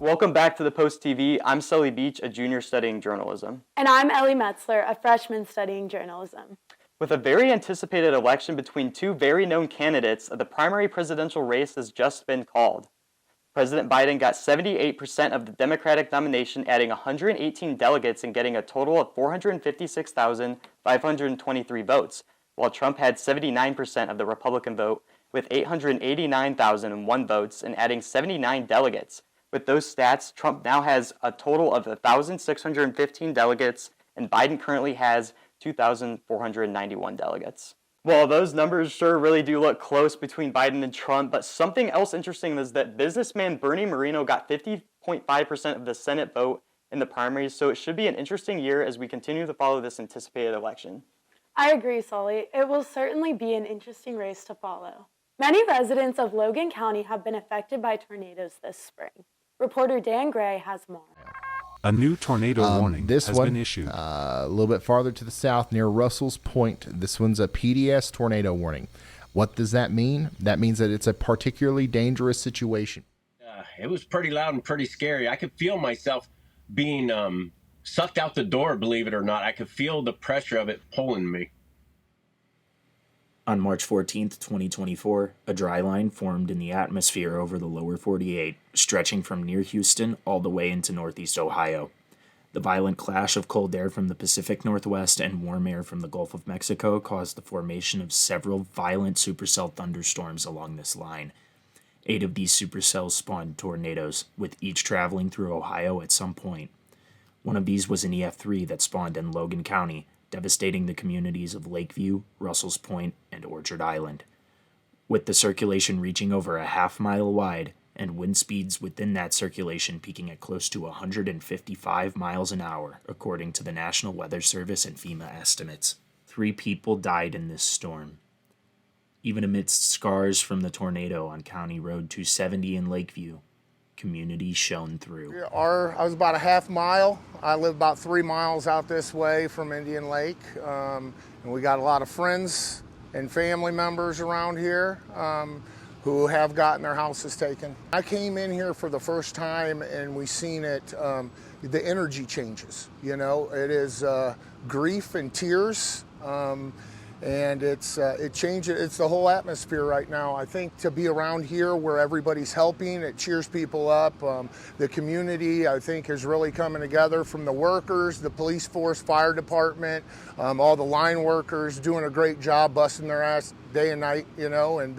Welcome back to the Post TV. I'm Sully Beach, a junior studying journalism. And I'm Ellie Metzler, a freshman studying journalism. With a very anticipated election between two very known candidates, the primary presidential race has just been called. President Biden got 78% of the Democratic nomination, adding 118 delegates and getting a total of 456,523 votes, while Trump had 79% of the Republican vote with 889,001 votes and adding 79 delegates. With those stats, Trump now has a total of 1,615 delegates, and Biden currently has 2,491 delegates. Well, those numbers sure really do look close between Biden and Trump, but something else interesting is that businessman Bernie Moreno got 50.5% of the Senate vote in the primaries, so it should be an interesting year as we continue to follow this anticipated election. I agree, Sully. It will certainly be an interesting race to follow. Many residents of Logan County have been affected by tornadoes this spring. Reporter Dan Gray has more. A new tornado warning has been issued. A little bit farther to the south near Russell's Point. This one's a PDS tornado warning. What does that mean? That means that it's a particularly dangerous situation. It was pretty loud and pretty scary. I could feel myself being sucked out the door, believe it or not. I could feel the pressure of it pulling me. On March 14th, 2024, a dry line formed in the atmosphere over the lower 48, stretching from near Houston all the way into northeast Ohio. The violent clash of cold air from the Pacific Northwest and warm air from the Gulf of Mexico caused the formation of several violent supercell thunderstorms along this line. 8 of these supercells spawned tornadoes, with each traveling through Ohio at some point. One of these was an EF3 that spawned in Logan County, devastating the communities of Lakeview, Russell's Point, and Orchard Island. With the circulation reaching over a half-mile wide, and wind speeds within that circulation peaking at close to 155 miles an hour, according to the National Weather Service and FEMA estimates. 3 people died in this storm. Even amidst scars from the tornado on County Road 270 in Lakeview, community shone through. I was about a half mile. I live about 3 miles out this way from Indian Lake. And we got a lot of friends and family members around here who have gotten their houses taken. I came in here for the first time and we seen it, the energy changes. You know, it is grief and tears. And it changes, it's the whole atmosphere right now. I think to be around here where everybody's helping, it cheers people up. The community, I think, is really coming together, from the workers, the police force, fire department, all the line workers doing a great job, busting their ass day and night, you know, and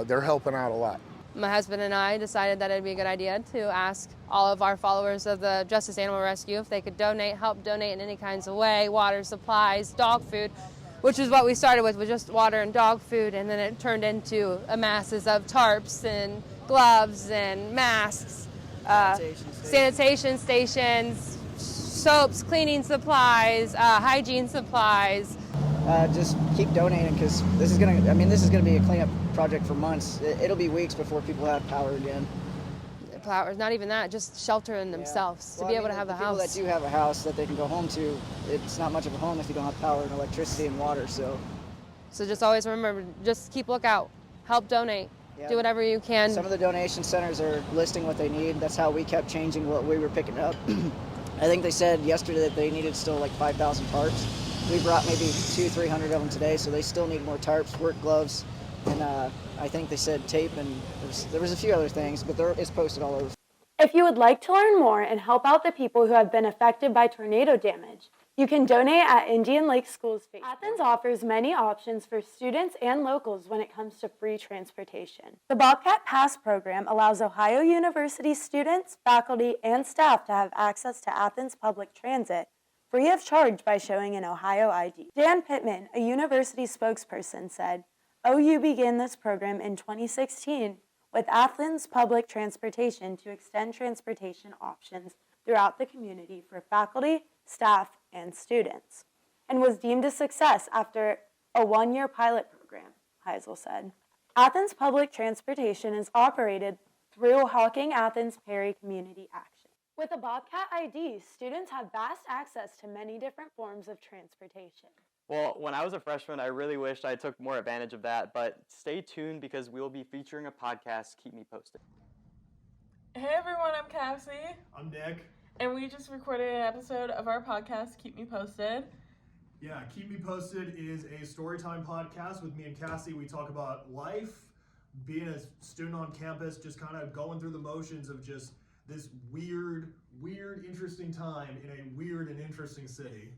they're helping out a lot. My husband and I decided that it'd be a good idea to ask all of our followers of the Justice Animal Rescue if they could help donate in any kinds of way, water, supplies, dog food, which is what we started with just water and dog food, and then it turned into masses of tarps and gloves and masks, sanitation stations, soaps, cleaning supplies, hygiene supplies. Just keep donating, because this is gonna be a cleanup project for months. It'll be weeks before people have power again. Power, not even that, just sheltering themselves, to be able to have a house. People that do have a house that they can go home to, it's not much of a home if you don't have power and electricity and water. So just always remember, just keep lookout, help donate, do whatever you can. Some of the donation centers are listing what they need. That's how we kept changing what we were picking up. I think they said yesterday that they needed still like 5,000 tarps. We brought maybe 200-300 of them today, so they still need more tarps, work gloves, and I think they said tape, and there was a few other things, but it's posted all over. If you would like to learn more and help out the people who have been affected by tornado damage, you can donate at Indian Lake Schools Facebook. Athens offers many options for students and locals when it comes to free transportation. The Bobcat Pass program allows Ohio University students, faculty, and staff to have access to Athens public transit free of charge by showing an Ohio ID. Dan Pittman, a university spokesperson, said, OU began this program in 2016 with Athens Public Transportation to extend transportation options throughout the community for faculty, staff, and students, and was deemed a success after a 1-year pilot program, Heisel said. Athens Public Transportation is operated through Hawking Athens Perry Community Action. With a Bobcat ID, students have vast access to many different forms of transportation. Well, when I was a freshman, I really wished I took more advantage of that, but stay tuned because we will be featuring a podcast. Keep me posted. Hey everyone, I'm Cassie. I'm Nick. And we just recorded an episode of our podcast, Keep Me Posted. Yeah, Keep Me Posted is a storytime podcast with me and Cassie. We talk about life, being a student on campus, just kind of going through the motions of just this weird, interesting time in a weird and interesting city.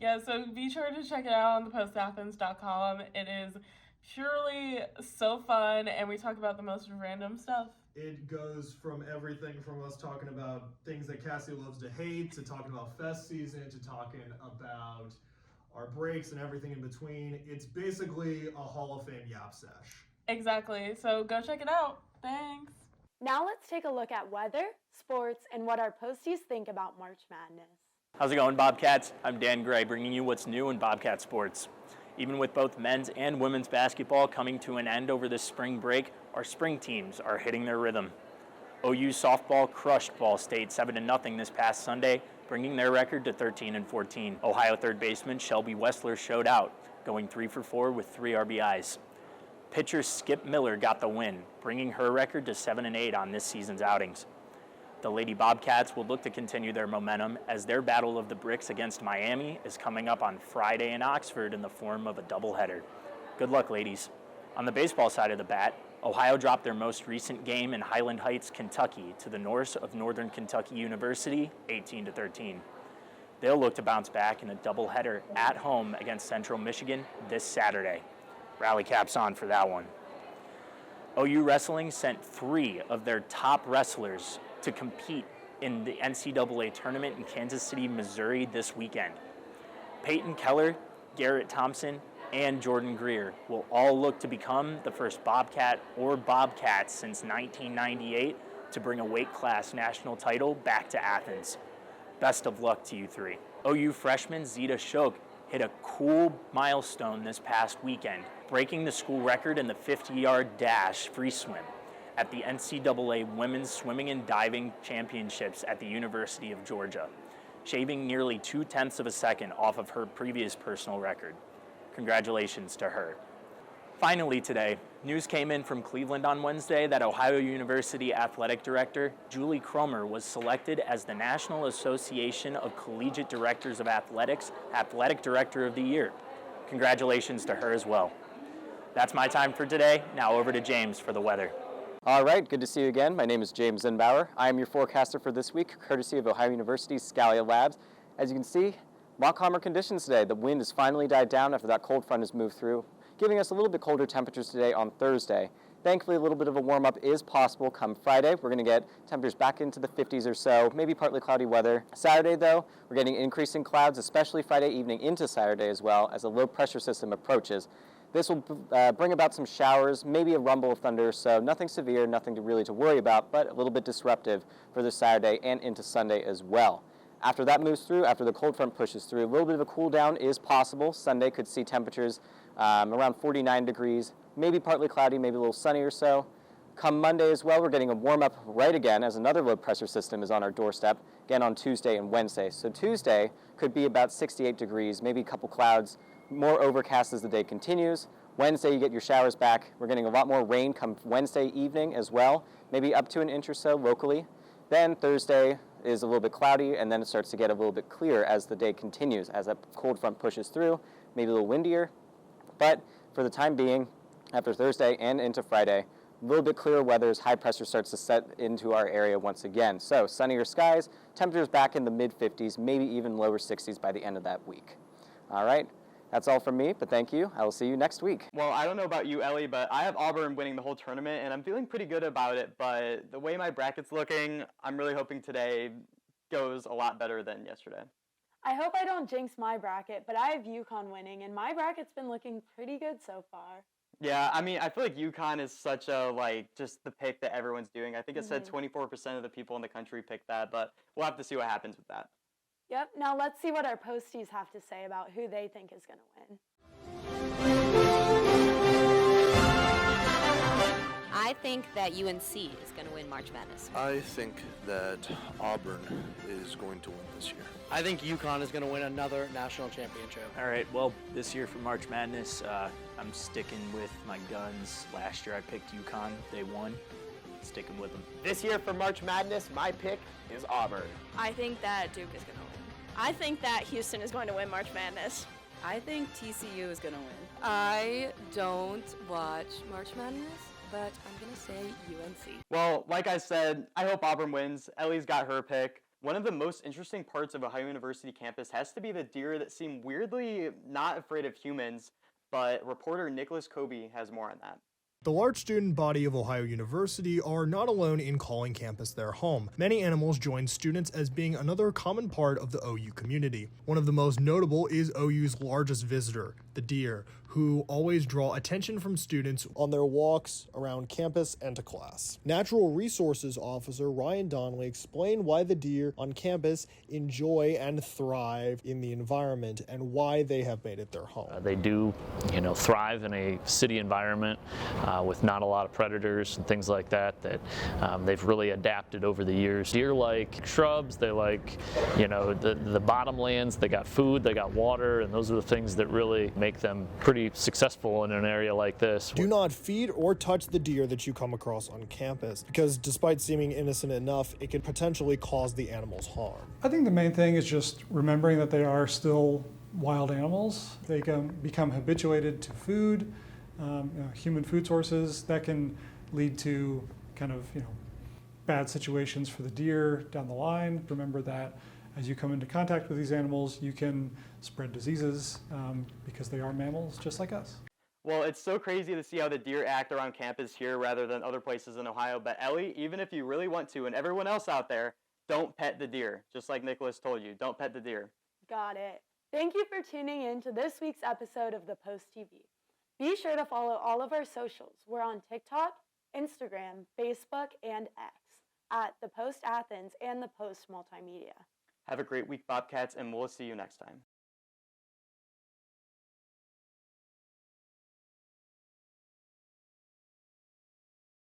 Yeah, so be sure to check it out on thepostathens.com. It is purely so fun, and we talk about the most random stuff. It goes from everything from us talking about things that Cassie loves to hate, to talking about fest season, to talking about our breaks and everything in between. It's basically a Hall of Fame yap sesh. Exactly. So go check it out. Thanks. Now let's take a look at weather, sports, and what our posties think about March Madness. How's it going, Bobcats? I'm Dan Gray, bringing you what's new in Bobcat sports. Even with both men's and women's basketball coming to an end over this spring break, our spring teams are hitting their rhythm. OU softball crushed Ball State 7-0 this past Sunday, bringing their record to 13-14. Ohio third baseman Shelby Wessler showed out, going 3 for 4 with 3 RBIs. Pitcher Skip Miller got the win, bringing her record to 7-8 on this season's outings. The Lady Bobcats will look to continue their momentum as their battle of the bricks against Miami is coming up on Friday in Oxford in the form of a doubleheader. Good luck, ladies. On the baseball side of the bat, Ohio dropped their most recent game in Highland Heights, Kentucky, to the north of Northern Kentucky University, 18-13. They'll look to bounce back in a doubleheader at home against Central Michigan this Saturday. Rally caps on for that one. OU Wrestling sent 3 of their top wrestlers to compete in the NCAA tournament in Kansas City, Missouri this weekend. Peyton Keller, Garrett Thompson, and Jordan Greer will all look to become the first Bobcat or Bobcats since 1998 to bring a weight class national title back to Athens. Best of luck to you 3. OU freshman Zita Shok hit a cool milestone this past weekend, breaking the school record in the 50-yard dash free swim at the NCAA Women's Swimming and Diving Championships at the University of Georgia, shaving nearly 0.2 of a second off of her previous personal record. Congratulations to her. Finally today, news came in from Cleveland on Wednesday that Ohio University Athletic Director Julie Cromer was selected as the National Association of Collegiate Directors of Athletics Athletic Director of the Year. Congratulations to her as well. That's my time for today. Now over to James for the weather. All right, good to see you again. My name is James Zinnbauer. I am your forecaster for this week, courtesy of Ohio University's Scalia Labs. As you can see, a lot calmer conditions today. The wind has finally died down after that cold front has moved through, giving us a little bit colder temperatures today on Thursday. Thankfully, a little bit of a warm-up is possible come Friday. We're going to get temperatures back into the 50s or so, maybe partly cloudy weather. Saturday, though, we're getting increasing clouds, especially Friday evening into Saturday as well, as a low-pressure system approaches. This will bring about some showers, maybe a rumble of thunder, so nothing severe, nothing to really worry about, but a little bit disruptive for this Saturday and into Sunday as well. After that moves through, after the cold front pushes through, a little bit of a cool down is possible. Sunday could see temperatures around 49 degrees, maybe partly cloudy, maybe a little sunny or so. Come Monday as well, we're getting a warm-up right again as another low-pressure system is on our doorstep, again on Tuesday and Wednesday. So Tuesday could be about 68 degrees, maybe a couple clouds, more overcast as the day continues. Wednesday, you get your showers back. We're getting a lot more rain come Wednesday evening as well, maybe up to an inch or so locally. Then Thursday is a little bit cloudy, and then it starts to get a little bit clearer as the day continues, as that cold front pushes through, maybe a little windier. But for the time being, after Thursday and into Friday, a little bit clearer weather as high pressure starts to set into our area once again. So sunnier skies, temperatures back in the mid-50s, maybe even lower 60s by the end of that week. All right. That's all from me, but thank you. I will see you next week. Well, I don't know about you, Ellie, but I have Auburn winning the whole tournament, and I'm feeling pretty good about it, but the way my bracket's looking, I'm really hoping today goes a lot better than yesterday. I hope I don't jinx my bracket, but I have UConn winning, and my bracket's been looking pretty good so far. Yeah, I mean, I feel like UConn is such a, just the pick that everyone's doing. I think it said 24% of the people in the country picked that, but we'll have to see what happens with that. Yep, now let's see what our posties have to say about who they think is going to win. I think that UNC is going to win March Madness. I think that Auburn is going to win this year. I think UConn is going to win another national championship. All right, well, this year for March Madness, I'm sticking with my guns. Last year I picked UConn. They won. sticking with them. This year for March Madness, my pick is Auburn. I think that Duke is going to win. I think that Houston is going to win March Madness. I think TCU is going to win. I don't watch March Madness, but I'm going to say UNC. Well, like I said, I hope Auburn wins. Ellie's got her pick. One of the most interesting parts of Ohio University campus has to be the deer that seem weirdly not afraid of humans, but reporter Nicholas Kobe has more on that. The large student body of Ohio University are not alone in calling campus their home. Many animals join students as being another common part of the OU community. One of the most notable is OU's largest visitor, the deer, who always draw attention from students on their walks around campus and to class. Natural Resources Officer Ryan Donnelly explained why the deer on campus enjoy and thrive in the environment and why they have made it their home. They do, thrive in a city environment with not a lot of predators and things like that they've really adapted over the years. Deer like shrubs, they like, the bottomlands, they got food, they got water, and those are the things that really make them pretty successful in an area like this. Do not feed or touch the deer that you come across on campus, because despite seeming innocent enough, it could potentially cause the animals harm. I think the main thing is just remembering that they are still wild animals. They can become habituated to food, human food sources. That can lead to kind of, bad situations for the deer down the line. Remember that as you come into contact with these animals, you can spread diseases because they are mammals just like us. Well, it's so crazy to see how the deer act around campus here rather than other places in Ohio. But Ellie, even if you really want to, and everyone else out there, don't pet the deer. Just like Nicholas told you, don't pet the deer. Got it. Thank you for tuning in to this week's episode of The Post TV. Be sure to follow all of our socials. We're on TikTok, Instagram, Facebook, and X at The Post Athens and The Post Multimedia. Have a great week, Bobcats, and we'll see you next time.